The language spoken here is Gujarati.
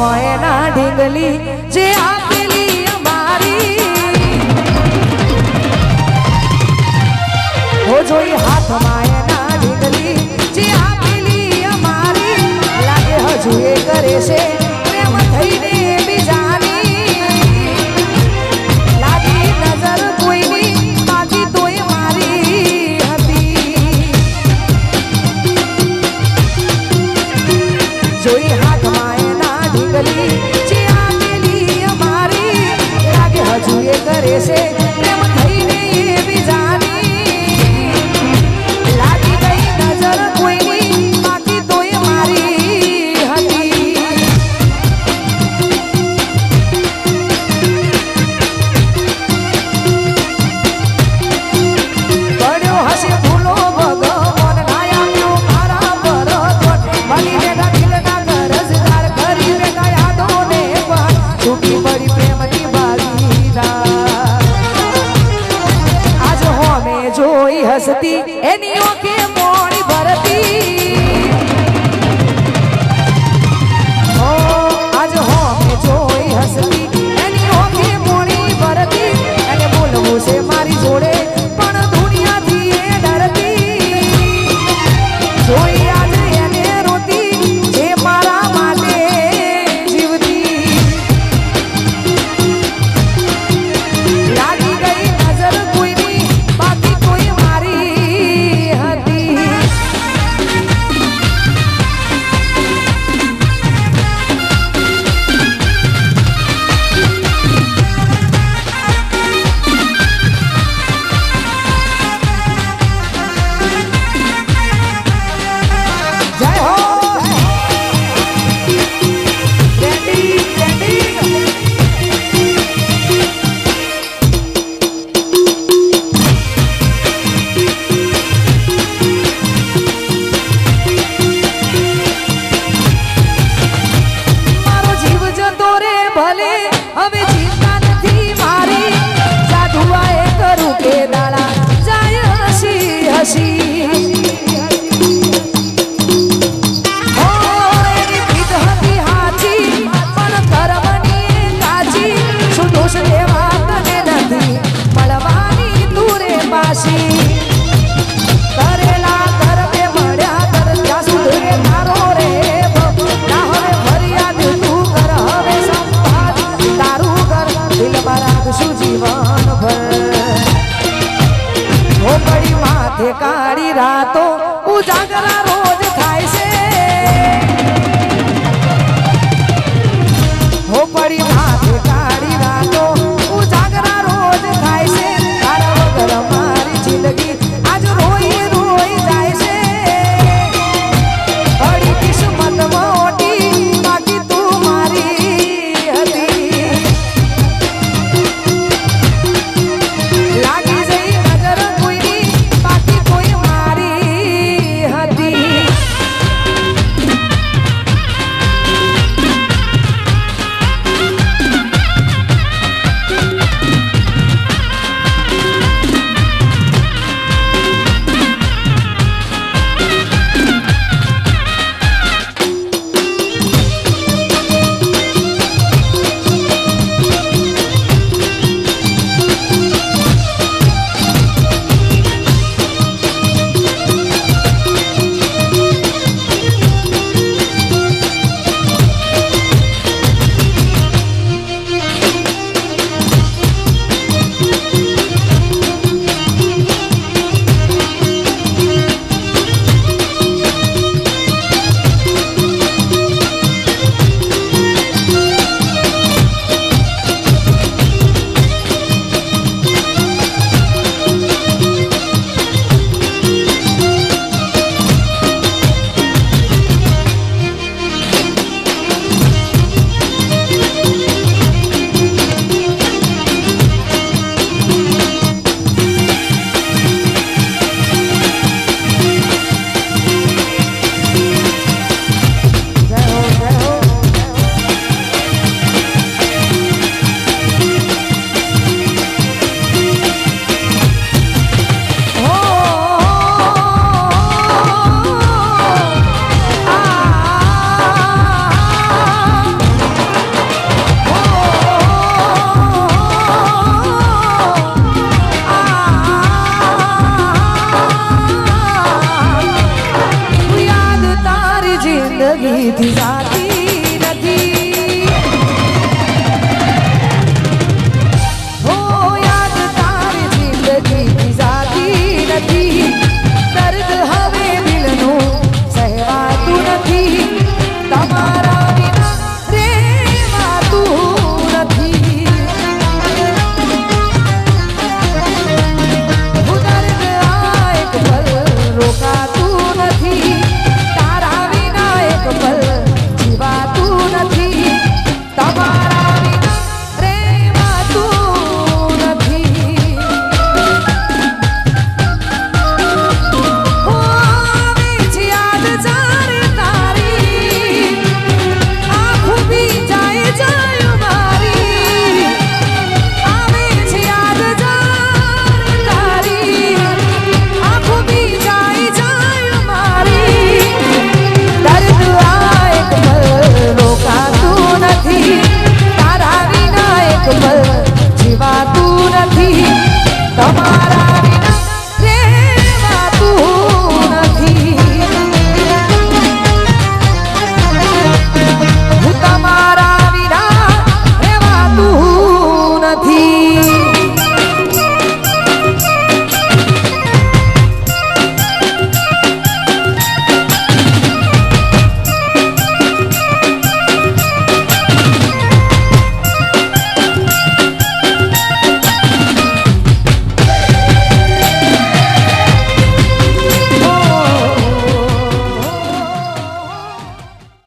હાથમાં એના ઢીંગલી જે આપેલી અમારી હો જોઈ હાથમાં એના ઢીંગલી જે આપેલી અમારી લાગે હજુ એ કરે છે પ્રેમ થઈને બીજાની લાગી નજર કોઈની બાકી તોય મારી હતી જોઈ હાથમાં એના ઢીંગલી જે આપેલી અમારી લાગે હજુ એ કરે છે પ્રેમ થઈને બીજાની લાગી ગઈ નજર કોઈની બાકી તોય મારી હતી પડ્યો હશે ભૂલો ભગવાન નાયા નો મારા પર બની બેઠા દિલના ગરજદાર કરી બેઠા યાદોને પણ છૂટી પડી પ્રેમની ભાગીદાર આજ હોમે જોઈ હસતી એની ઓકે મોડી ભરતી ઓ આજ હોમે જોઈ હસતી એની ઓકે મોડી ભરતી એને બોલવું છે મારી જોડે પણ દુનિયાથી એ ડરતી જોઈ આજે એને રોતી જે મારા માટે જીવતી લાગી ગઈ નજર કોઈની બાકી કોઈ મારી હતી જય હો ટ્રેન્ડિંગ ટ્રેન્ડિંગ મારો જીવ જતો રે ભલે હવે ચિંતા નથી મારી જાદુઆએ કરું કે દાડા જાય હસી હસી ઓ એની પીઠ હતી હાચી પણ કરમની કાચી શું દોષ લેવા તને નથી મળવાની તું રે પાછી કરેલા કરમે મળ્યા કર ત્યાં સુધરે તારો રે ના હવે ફરિયાદ તું કર હવે સંભાળ તારું કર દિલમાં રાખશું જીવન ભર હો પડી માથે કાળી રાતો ઉજાગરા